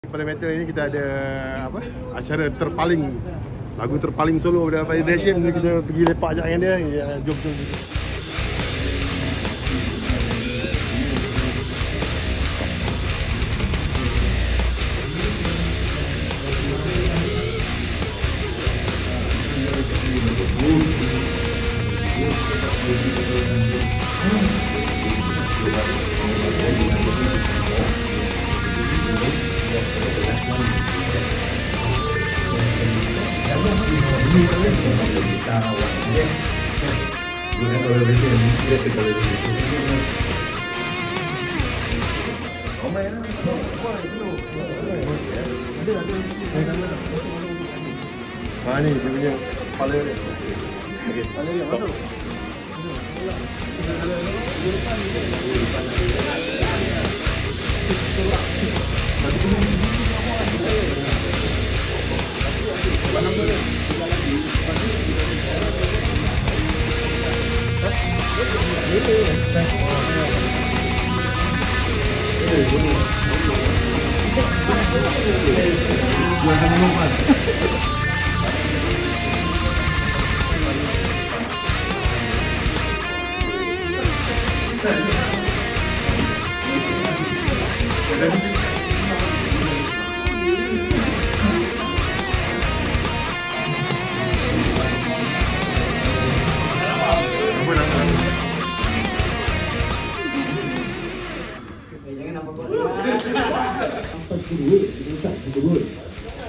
Pada metal ini kita ada apa? Acara terpaling, lagu terpaling solo daripada Nation. Kita pergi lepak je dengan dia. Ya, jom. Ni dia punya kepala dia. Okey, kepala dia masuk.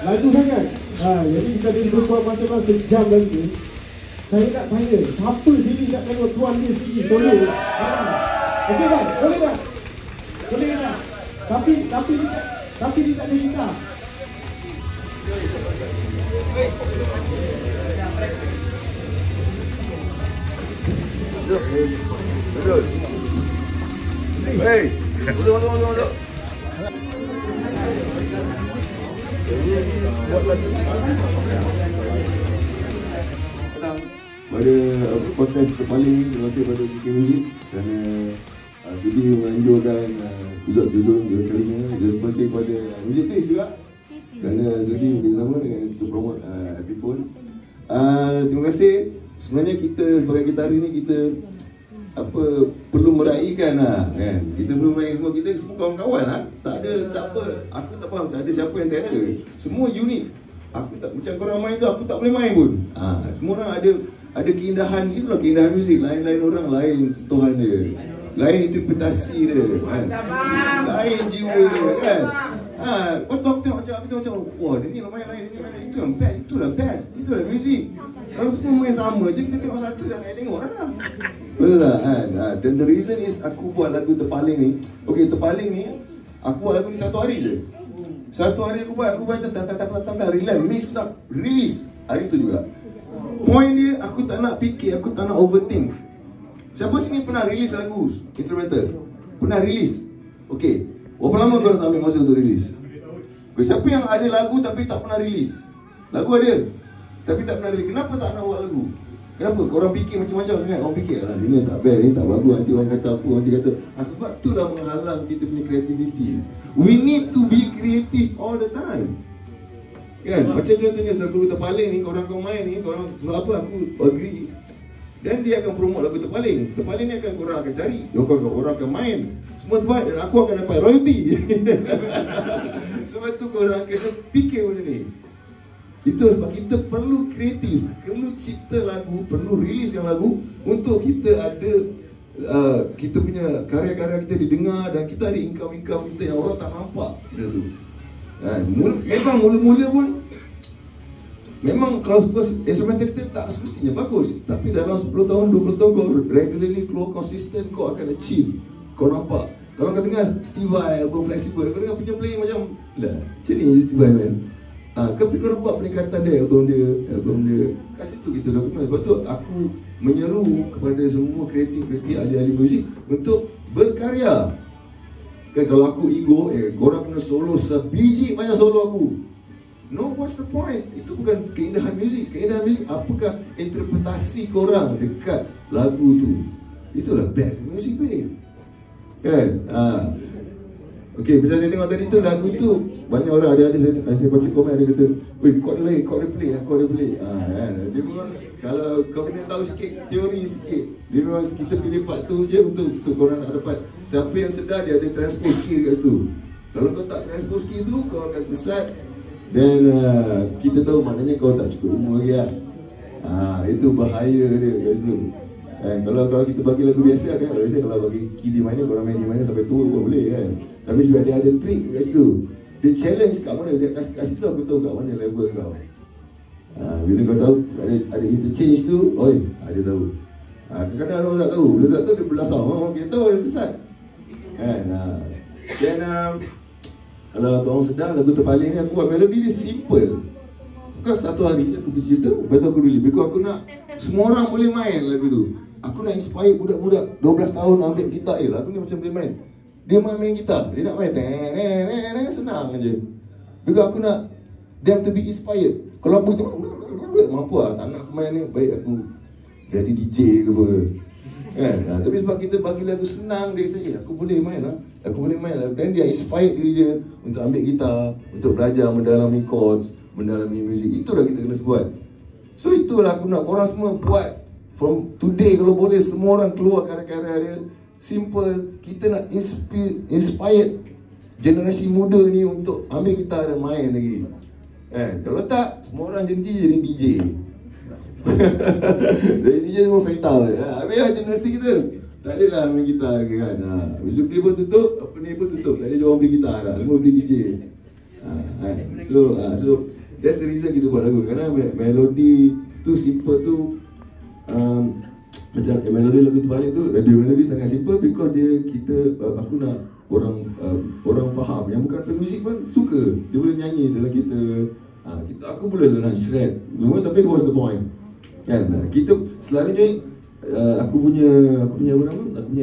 Laju sangat. Jadi kita buat masa-masa sejam lagi. Saya nak tanya, siapa sini nak tengok tuan dia sini solo? Okey tak? Boleh tak? Boleh tak? Tapi dia tak ada gitar. Betul. Hey, betul. Pada kontes terpaling ni, terima kasih pada GK Music kerana sudi menganjurkan judul dia kalinya. Terima kasih kepada Music Place juga kerana sudi bekerjasama dengan promote Epiphone. Terima kasih. Sebenarnya kita sebagai gitaris ni kita perlu meraihkan kan. Kita perlu meraihkan semua, kita semua kawan-kawan tak ada siapa, aku tak faham tak ada siapa yang tak ada. Semua unik. Aku tak macam korang main tu aku tak boleh main pun. Semua orang ada keindahan, itulah keindahan muzik. Lain-lain orang lain sentuhan dia. Lain interpretasi dia kan. Lain jiwa dia kan. Kau tengok macam wah dia ni lain, itu yang best, itulah muzik. Kalau semua main sama je, kita tengok satu dah tak tengok lah. Betul tak kan? Dan the reason is aku buat lagu terpaling ni. Okay, terpaling ni aku buat lagu ni 1 hari je. 1 hari aku buat tak release hari tu juga. Point dia, aku tak nak fikir, aku tak nak overthink. Siapa sini pernah release lagu instrumental? Pernah release? Okay, berapa lama korang tak ambil masa untuk release? Okay, siapa yang ada lagu tapi tak pernah release? Lagu ada tapi tak pernah release. Kenapa tak nak buat lagu? Kenapa? Korang fikir macam-macam kan? Orang fikir lah, ini tak best, ini tak bagus, nanti orang kata apa, nanti kata sebab itulah menghalang kita punya creativity. We need to be creative all the time kan? Macam contohnya lagu terpaling ni, korang kau main ni, korang sebab apa aku agree. Dan dia akan promote lagu terpaling. Terpaling ni akan korang akan cari, korang akan main semua buat dan aku akan dapat royalty. Sebab tu korang kena fikir benda ni. Itu sebab kita perlu kreatif, perlu cipta lagu, perlu riliskan lagu untuk kita ada kita punya karya-karya kita didengar dan kita ada income kita yang orang tak nampak benda tu. Memang mula-mula pun memang kalau instrumental kita tak semestinya bagus, tapi dalam 10 tahun, 20 tahun kau regularly keluar konsisten, kau akan achieve. Kau nampak. Kalau kau dengar Steve Vai, album Flexible, kau dengar punya play macam macam ni Steve Vai man. Tapi kau nampak peningkatan dia, album dia kat situ kita dokumen. Sebab tu aku menyeru kepada semua kreatif ahli-ahli muzik untuk berkarya. Kan kalau aku ego, korang kena solo sebiji banyak solo aku. No, what's the point? Itu bukan keindahan muzik. Keindahan muzik apakah interpretasi korang dekat lagu tu. Itulah best muzik babe. Kan? Okay, bila saya tengok tadi tu lagu tu, banyak orang ada saya baca komen dia kata, "Weh, kau dia play, kau dia play." Kan. Dia memang kalau kau kena tahu sikit teori sikit. Dia memang kita pilih part tu je untuk korang nak dapat. Siapa yang sedar dia ada transpose key dekat situ. Kalau kau tak transpose key tu, kau akan sesat. Dan kita tahu maknanya kau tak cukup ilmu lagi lah. Itu bahaya dia kat situ. Kalau kita bagi lagu biasa kan, kalau bagi key di mana, korang main di mana sampai tua pun boleh kan. Tapi juga dia ada trick kat situ. Dia challenge kat mana, dia kat situ aku tahu kat mana level kau. Bila kau tahu ada interchange tu, dia tahu. Kadang-kadang orang tak tahu, dia tak tahu dia belasah. Kita tahu dia sesat. Dan kalau korang sedar lagu terpaling ni aku buat melodi dia simple. Bukan satu hari aku bercerita, lepas tu aku release. Because aku nak semua orang boleh main lagu tu. Aku nak inspire budak-budak 12 tahun ambil gitar. Lagu ni macam boleh main. Dia main gitar, dia nak main senang aja. Because aku nak them to be inspired. Kalau aku tu mampu lah, tak nak main ni, baik aku jadi DJ ke apa kan? Tapi sebab kita bagi lagu senang, dia kata, aku boleh main lah. Aku boleh main lah. Dan dia inspired diri dia untuk ambil gitar, untuk belajar mendalami chords, mendalami muzik. Itulah kita kena buat. So itulah aku nak korang semua buat. From today kalau boleh semua orang keluar karya-karya dia. Simple. Kita nak inspired generasi muda ni untuk ambil gitar dan main lagi. Kalau tak, semua orang jadi DJ. Jadi DJ semua fatal. Habis lah generasi kita. Tak adalah main gitar lagi kan. Music play pun tutup, apa ni pun tutup. Tak ada orang beli gitar dah. Semua beli DJ. So that's the reason kita buat lagu. Kerana melodi tu simple tu, macam melodi lagu terbalik tu, melodi sangat simple because aku nak orang faham yang bukan pemuzik pun suka. Dia boleh nyanyi dalam aku boleh nak shred. Tapi what's the point? Kan? Kita selalunya aku punya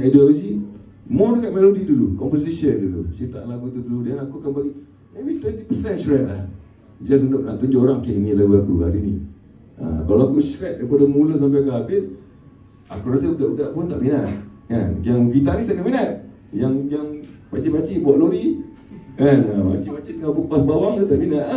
ideology more dekat melodi dulu, composition dulu, cipta lagu tu dulu, dan aku akan bagi maybe 20% shred lah. Just untuk nak tunjuk orang, okay, ni lagu aku hari ni. Kalau aku shred daripada mula sampai ke habis, aku rasa budak-budak pun tak minat kan? Yang gitaris tak minat. Yang pakcik-pakcik buat lori kan? Pakcik-pakcik tengah kupas bawang dia tak minat.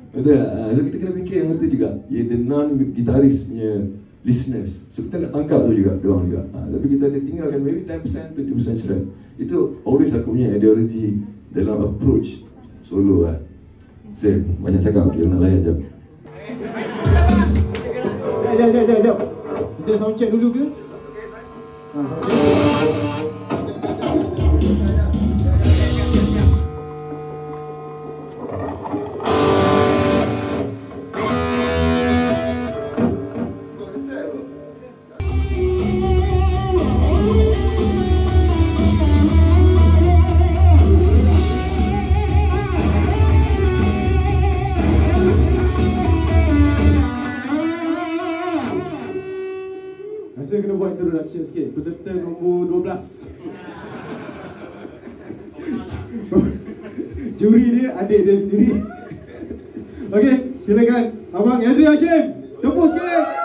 Betul tak? So kita kena fikir yang itu juga. The non-gitaris punya listeners. So kita nak tangkap tu juga, diorang juga. Tapi kita ada tinggalkan maybe 10%, 20% shred. Itu always aku punya ideology dalam approach solo lah. So, banyak cakap, okay, nak layan jap. Sekejap. Kita sound check dulu ke? Sound check. Saya kena buat introduction sikit. Peserta nombor 12. Juri dia adik dia sendiri. Okey, silakan Abang Yadri Hashim. Tepuk sikit.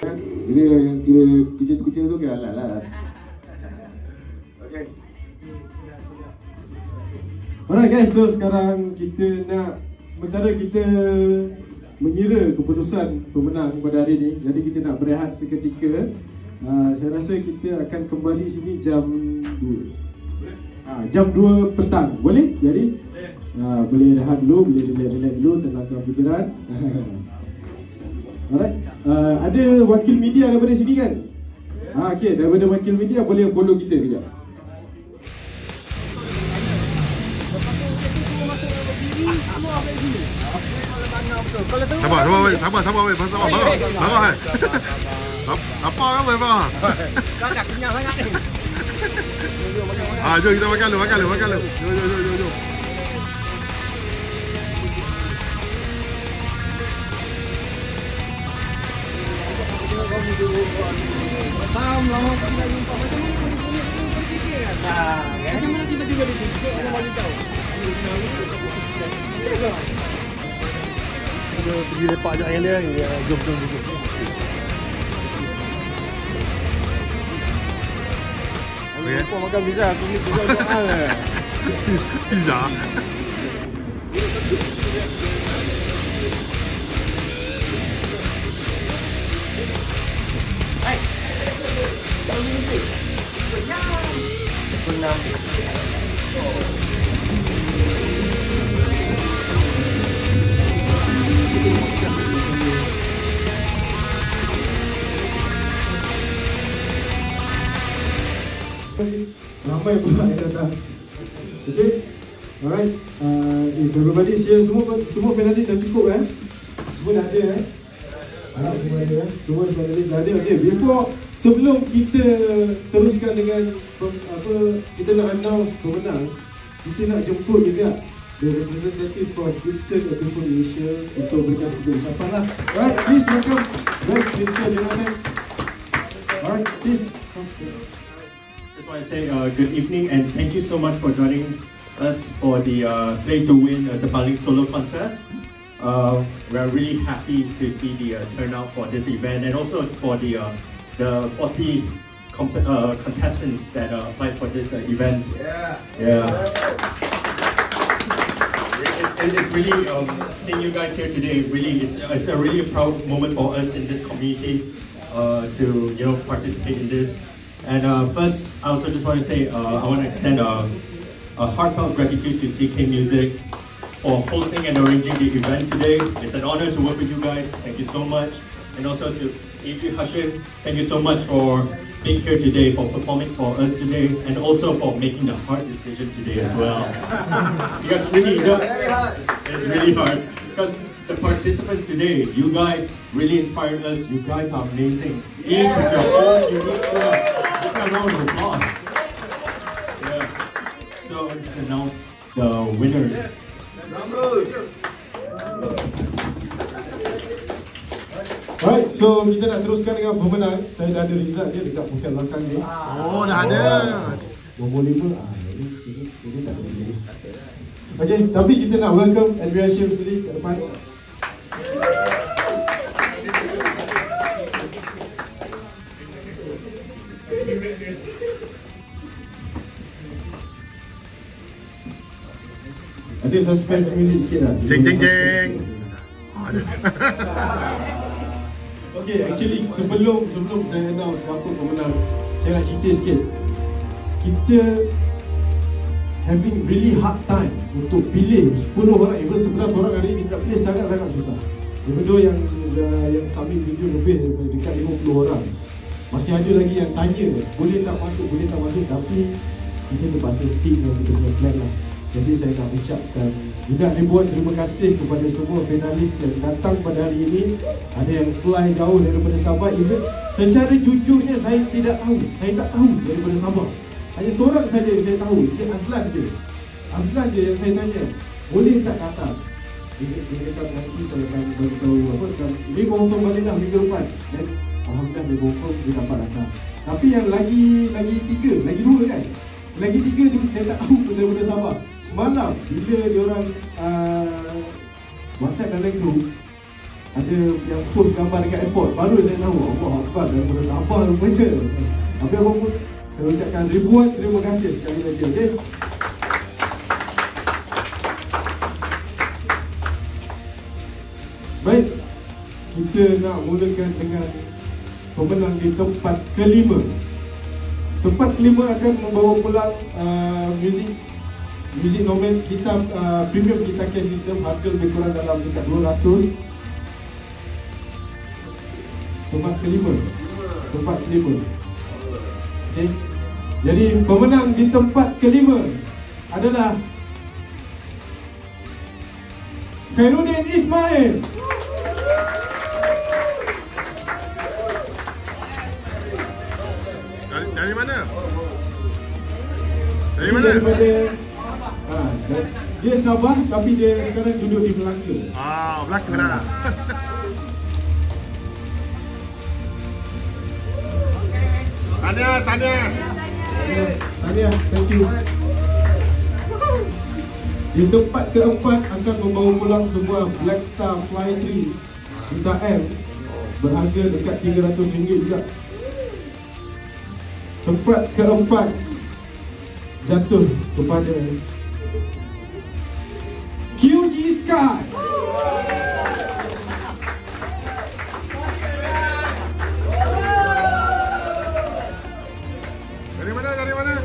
Kira yang kira kucing tu kira halal lah. Okay. Alright guys, so sekarang kita nak, sementara kita mengira keputusan pemenang pada hari ini, jadi kita nak berehat seketika. Saya rasa kita akan kembali sini jam 2. Jam 2 petang, boleh? Jadi boleh rehat dulu, boleh relax dulu, tenangkan fikiran. Alright, ada wakil media daripada sini kan? Okay, daripada wakil media boleh follow kita kejap. Sabar. Barang. Apa kan bang? Kau dah kenyang sangat ni. Jom kita makan lu. Jom. Macam lama kau dah jumpa macam ni. Macam mana tiba-tiba dia tunjuk orang bagi tahu? Kita pergi lepak je dengan dia. Jom. Lupa makan pizza, aku beli pizza untuk Al. Pizza. Ramai pula yang datang. Okay, alright. Everybody share, semua finalis dah cukup semua dah ada semua ada semua finalis dah ada. Okay, sebelum kita teruskan dengan kita nak announce pemenang, kita nak jemput juga the representative for Gibson ataupun Malaysia untuk berikan sebuah ucapan lah. Alright, please welcome Vice Minister Jonathan. Alright, please. Just want to say good evening and thank you so much for joining us for the Play to Win the Paling Solo Contest. We are really happy to see the turnout for this event and also for the 40 contestants that applied for this event. Yeah. It's really seeing you guys here today. Really, it's a really proud moment for us in this community to participate in this. And first, I also just want to say I want to extend a heartfelt gratitude to CK Music for hosting and arranging the event today. It's an honor to work with you guys. Thank you so much. And also to Adri Hashim, thank you so much for being here today, for performing for us today, and also for making the hard decision today as well. You guys really, it's really hard because the participants today, you guys really inspired us. You guys are amazing. Each with your own unique style. Give a round of applause. Yeah. So let's announce the winner. Alright, so kita nak teruskan dengan pemenang. Saya dah ada result dia dekat poket belakang ni. Oh, dah ada. Nombor 5. Jadi tak ada tulis. Okay, tapi kita nak welcome Adri Hashim sendiri ke depan. Ada suspense music sikit lah. Jeng. Ada. Okay, actually sebelum saya announce siapa pemenang, saya nak cerita sikit. Kita having really hard times untuk pilih 10 orang, even 11 orang hari ini kita nak pilih sangat-sangat susah. Even though yang submit video lebih dekat 50 orang, masih ada lagi yang tanya boleh tak masuk, tapi kita terpaksa stick dengan kita punya plan lah. Jadi saya nak ucapkan juga ribuan terima kasih kepada semua finalis yang datang pada hari ini. Ada yang fly jauh daripada Sabah. Even secara jujurnya saya tak tahu daripada Sabah. Hanya seorang saja yang saya tahu, Cik Azlan je. Azlan je yang saya tanya, boleh tak datang? Dia kata nanti saya akan beritahu dia confirm balik dah minggu depan. Dan alhamdulillah dia confirm dia dapat datang. Tapi yang lagi 2 kan? Lagi 3 tu saya tak tahu pun daripada Sabah. Semalam bila diorang WhatsApp dalam group, ada yang post gambar dekat airport. Baru saya tahu, Allah Akbar, daripada Sabah rupanya. Tapi apa pun, saya ucapkan ribuan terima kasih sekali lagi. Okay? Baik, kita nak mulakan dengan pemenang di tempat kelima. Tempat kelima akan membawa pulang muzik nomen kita premium kita care system, harga lebih kurang dalam dekat 200. Tempat kelima. Okay. Jadi pemenang di tempat kelima adalah Khairuddin Ismail. Dari mana? Dari mana? Daripada dia Sabah tapi dia sekarang duduk di Melaka. Melaka lah. Tahniah. Tahniah, thank you. Di tempat keempat akan membawa pulang sebuah Black Star Fly 3 Juta M berharga dekat RM300 juga. Tempat keempat jatuh kepada QG Sky. Dari mana?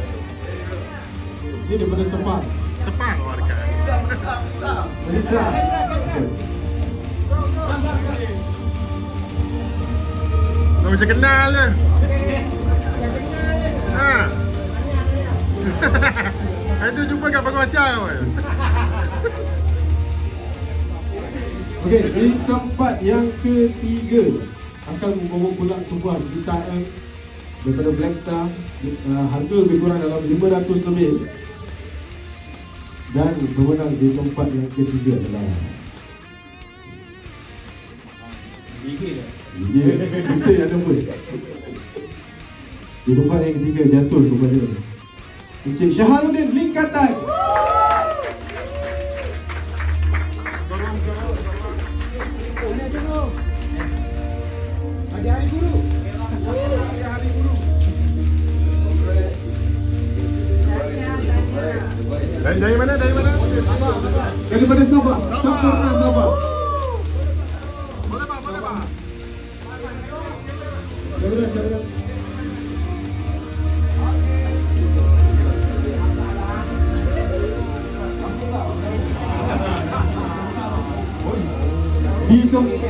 Ini daripada Sepang. Sepang, dekat. Malaysia. Macam kenal lah. Itu jumpa kat Bangun Asia. Okey, di tempat yang ketiga akan membawa pulang sebuah Juta M daripada Black Star, harga lebih kurang dalam 500 lebih. Dan pemenang di tempat yang ketiga adalah kita yang nombor. Di tempat yang ketiga jatuh kepada Encik Syaharuddin Lingkatan. Hari guru. Dari mana? Daripada Sabah. Sabah. Boleh pak. Daripada.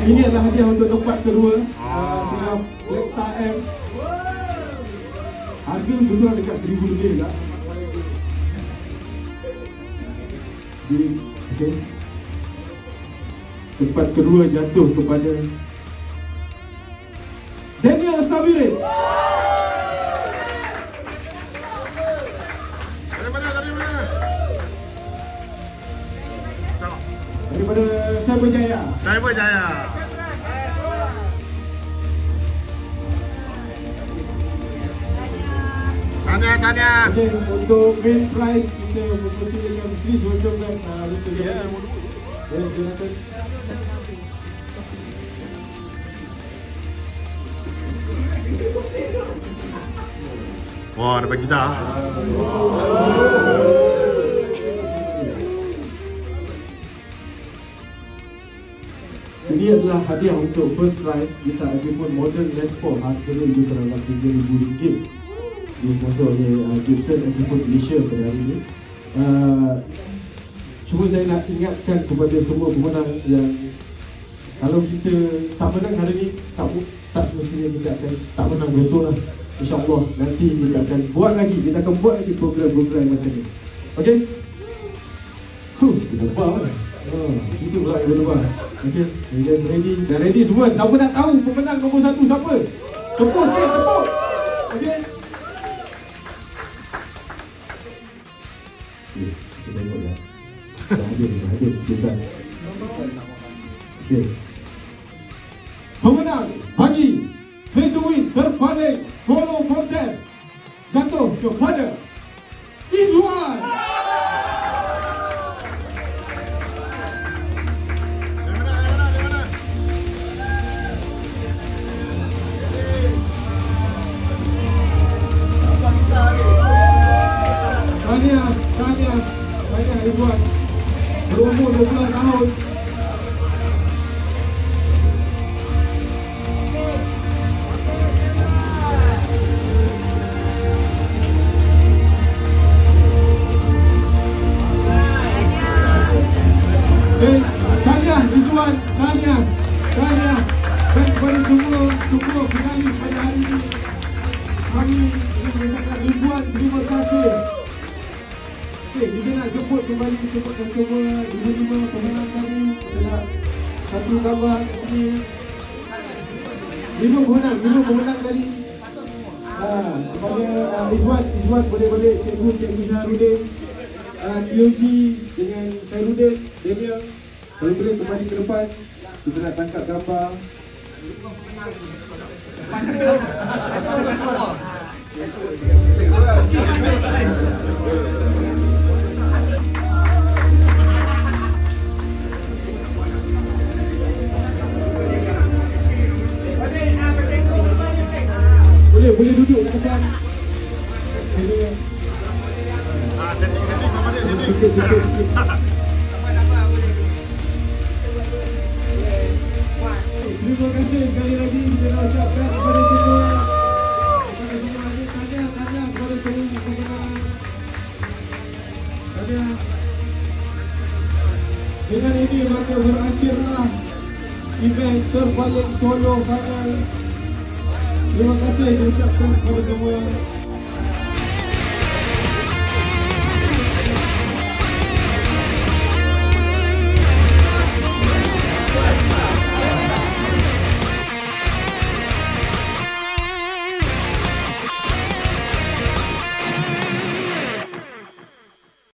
Ini adalah hadiah untuk tempat kedua. Sebuah Black Star M. Harga lebih kurang dekat RM1,000 lebih juga. Okay. Tempat kedua jatuh kepada Daniel Sabirin. Dari mana? Daripada Cyberjaya. Tahniah. Okay, untuk main prize kita mempersilakan, please welcome back Mr. Jonathan. Yes, Jonathan. Wah, dapat gitar. Ini adalah hadiah untuk first prize kita iPhone Modern Les Paul, harganya lebih kurang RM3,000. Disponsor oleh Gibson iPhone Malaysia pada hari ini. Cuma saya nak ingatkan kepada semua pemenang yang kalau kita tak menang hari ini, tak semestinya kita akan tak menang besok lah. InsyaAllah nanti kita akan buat lagi program-program macam ni. Okay? Kita lebar lah. Itu pula yang lebar. Okay, you guys ready? Dah ready semua? Siapa nak tahu pemenang nombor 1 siapa? Tepuk sikit, tepuk! Okay? Kita tengok dah. Dah hadir, besar. Okay. Pemenang bagi Play to Win terpaling solo contest jatuh kepada Izwan. kepada semua penalis pada hari ini. Kami ingin mengucapkan ribuan terima kasih. Okey, kita nak jemput kembali semua customer 25 pemenang tadi. Kita nak satu gambar kat sini. 5 pemenang tadi. Kepada Izwan boleh balik, Cikgu Harudin, TOG dengan Khairudin, Daniel boleh kembali ke depan. Kita nak tangkap gambar. Boleh duduk kat depan. Setting gambar dia, setting. Sikit. Terima kasih sekali lagi kita nak ucapkan kepada semua. Tanya kepada semua pemenang. Dengan ini maka berakhirlah event terpaling solo final. Terima kasih diucapkan kepada semua.